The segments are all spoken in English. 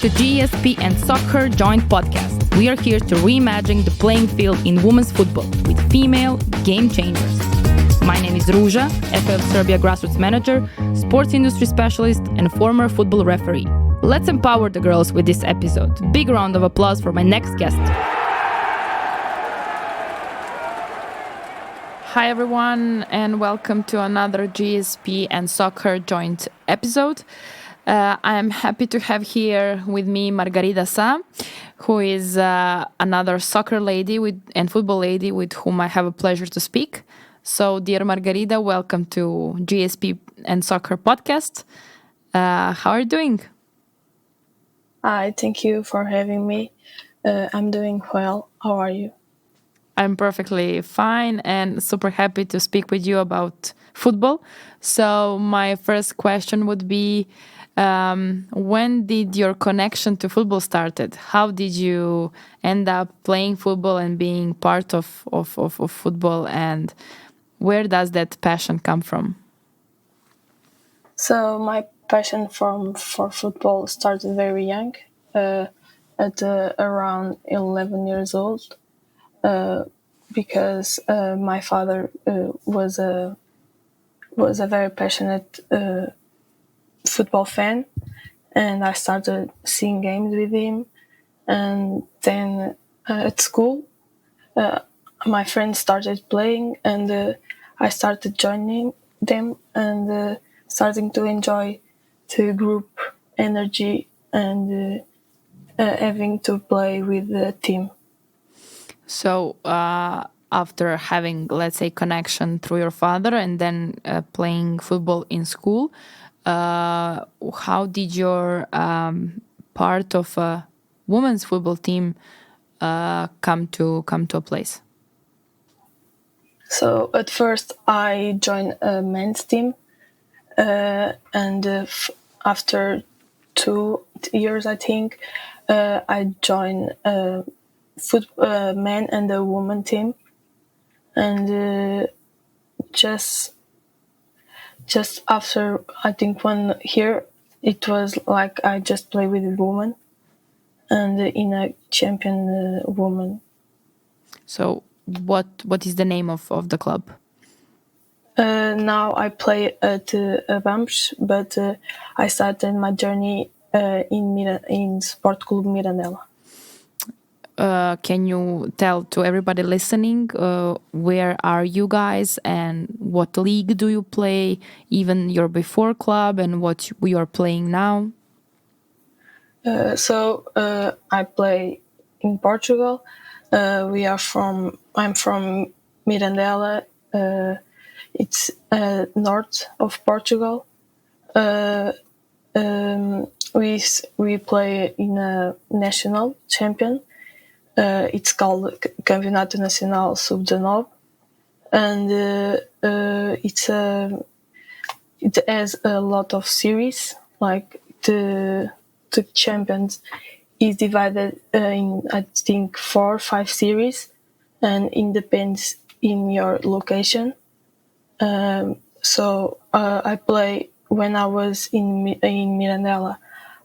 to GESP and SoccHER joint podcast. We are here to reimagine the playing field in women's football with female game changers. My name is Ruza, FF Serbia grassroots manager, sports industry specialist, and former football referee. Let's empower the girls with this episode. Big round of applause for my next guest. Hi everyone, and welcome to another GESP and SoccHER joint episode. I am happy to have here with me Margarida Sa, who is another soccer lady and football lady with whom I have a pleasure to speak. So, dear Margarida, welcome to GESP and SoccHER podcast. How are you doing? Hi, thank you for having me. I'm doing well. How are you? I'm perfectly fine and super happy to speak with you about football. So my first question would be, when did your connection to football started? How did you end up playing football and being part of football, and where does that passion come from? So my passion for football started very young, at around 11 years old, because my father was a very passionate football fan, and I started seeing games with him. And then at school, my friends started playing, and I started joining them and starting to enjoy the group energy and having to play with the team. So after having, let's say, connection through your father and then playing football in school, how did your part of a women's football team come to a place? So at first I joined a men's team, and after 2 years, I think, I joined a men and a woman team, and just after, I think, 1 year, it was like I just play with a woman and in a champion woman. So what is the name of the club? Now I play at Vamos, but I started my journey in Sport Club Mirandela. Can you tell to everybody listening where are you guys and what league do you play, even your before club and what we are playing now? So I play in Portugal. I'm from Mirandela. It's north of Portugal. We play in a national champion. It's called Campeonato Nacional Sub-19, and it has a lot of series. Like the champions is divided in, I think, 4 or 5 series, and it depends in your location. So I play, when I was in Mirandela,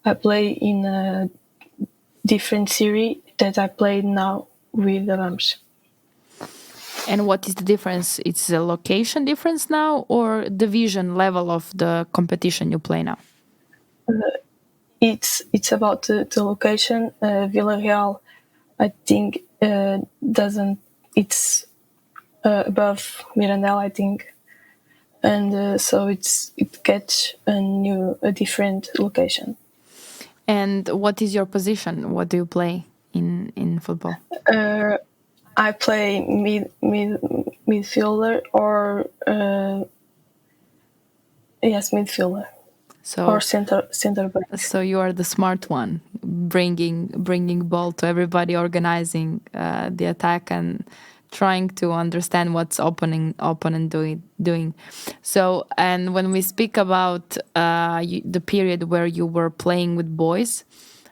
I play in a different series that I play now with the Rams. And what is the difference? It's a location difference now, or division level of the competition you play now? It's about the location. Villarreal, I think, doesn't. It's above Mirandela, I think, and so it gets a different location. And what is your position? What do you play in football? I play midfielder or midfielder. Or center back. So you are the smart one, bringing ball to everybody, organizing the attack and trying to understand what's opponent doing. So, and when we speak about the period where you were playing with boys,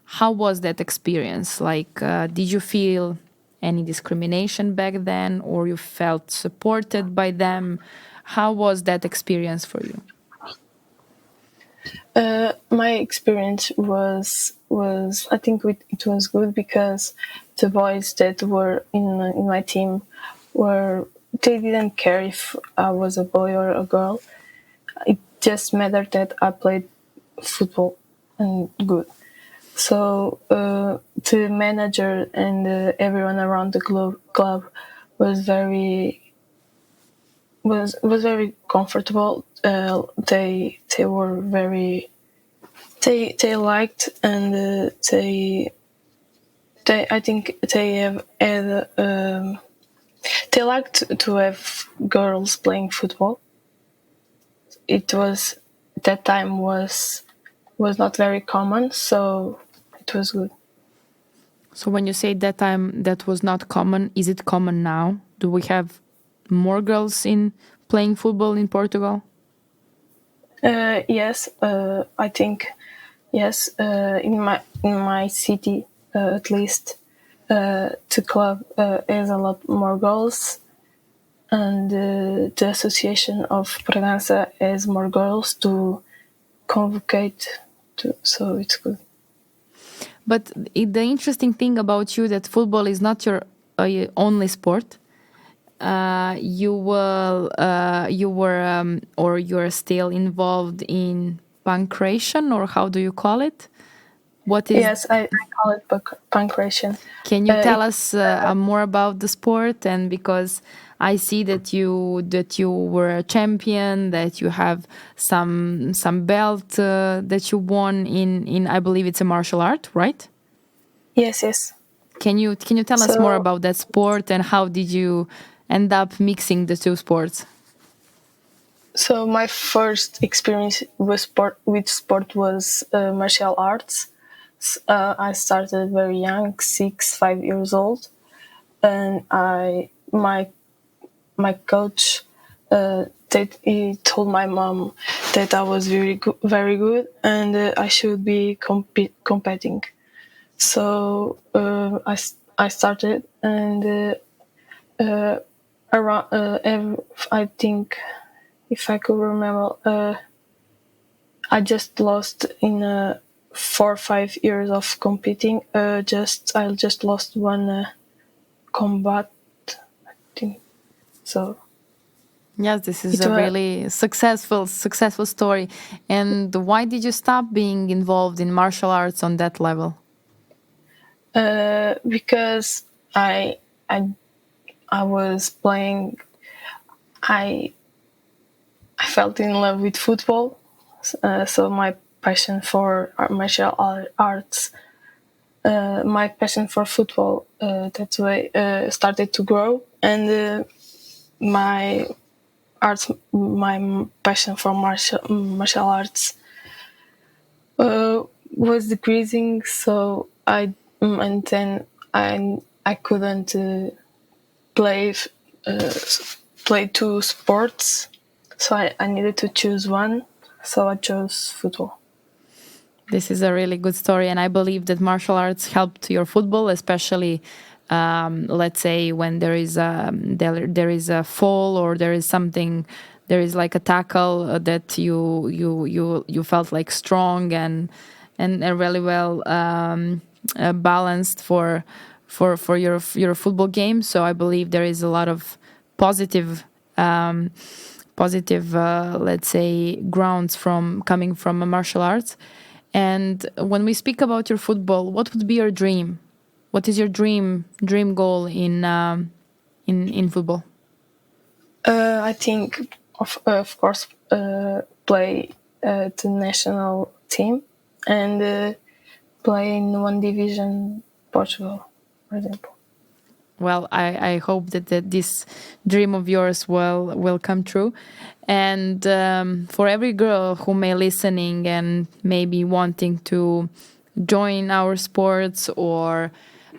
how was that experience? Like, did you feel any discrimination back then, or you felt supported by them? How was that experience for you? My experience was I think it was good because the boys that were in my team were they didn't care if I was a boy or a girl. It just mattered that I played football and good. So the manager and everyone around the club was very comfortable. They were very they liked and they I think they have had they liked to have girls playing football. It was that time was not very common, so it was good. So when you say that time that was not common, is it common now? Do we have more girls in playing football in Portugal? Yes, I think yes. In my city, at least, the club has a lot more girls, and the association of Bragança has more girls to convocate. So it's good. But the interesting thing about you that football is not your only sport. You were or you're still involved in pancration, or how do you call it? What is? Yes, I call it pancration. Can you tell It us more about the sport? And because I see that you were a champion, that you have some belt that you won in I believe it's a martial art, right? yes, yes. Can you tell us more So about that sport and how did you end up mixing the two sports? so my first experience with sport was martial arts. I started very young, 5 years old, and my coach that he told my mom that I was very good, and I should be competing. So I started, and around I think if I could remember, I just lost in 4 or 5 years of competing. I just lost one combat. I think so. Yes, this is It a was really successful story. And why did you stop being involved in martial arts on that level? because I I was playing. I I felt in love with football, so my passion for arts, my passion for football, that way started to grow, and my my passion for martial arts was decreasing. So and then I couldn't play uh, play two sports, so I needed to choose one. So I chose football. This is a really good story, and I believe that martial arts helped your football, especially, let's say, when there is a fall or there is something, there is like a tackle that you felt like strong and really well balanced for your football game. So I believe there is a lot of positive. Positive, let's say, grounds from coming from a martial arts. And when we speak about your football, what would be your dream? What is your dream goal in football? I think of course play the national team and play in one division Portugal, for example. Well, I hope that this dream of yours will come true. And for every girl who may listening and maybe wanting to join our sports or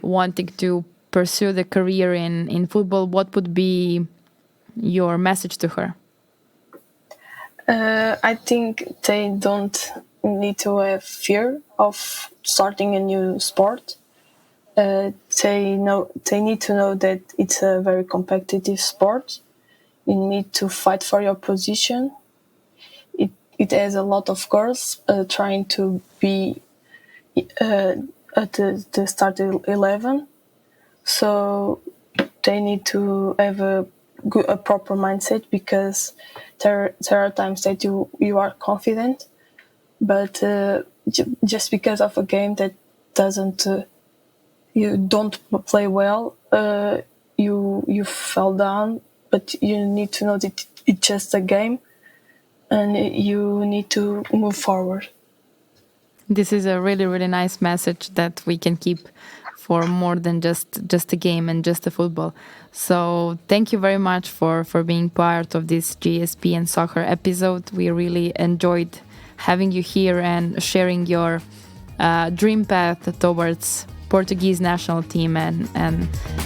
wanting to pursue the career in football, what would be your message to her? I think they don't need to have fear of starting a new sport. They need to know that it's a very competitive sport. You need to fight for your position. it has a lot of girls trying to be at the start 11, so they need to have a proper mindset, because there are times that you are confident, but just because of a game that doesn't you don't play well, you fell down. But you need to know that it's just a game, and you need to move forward. This is a really, really nice message that we can keep for more than just a game and just a football. So thank you very much for being part of this GSP and soccer episode. We really enjoyed having you here and sharing your dream path towards Portuguese national team and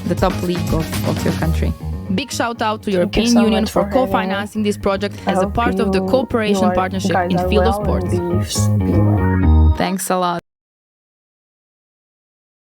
the top league of your country. Big shout out to European so Union much for for having co-financing this project as a hope part of the you cooperation are- partnership guys in the are field of well and sports. be well. Thanks a lot.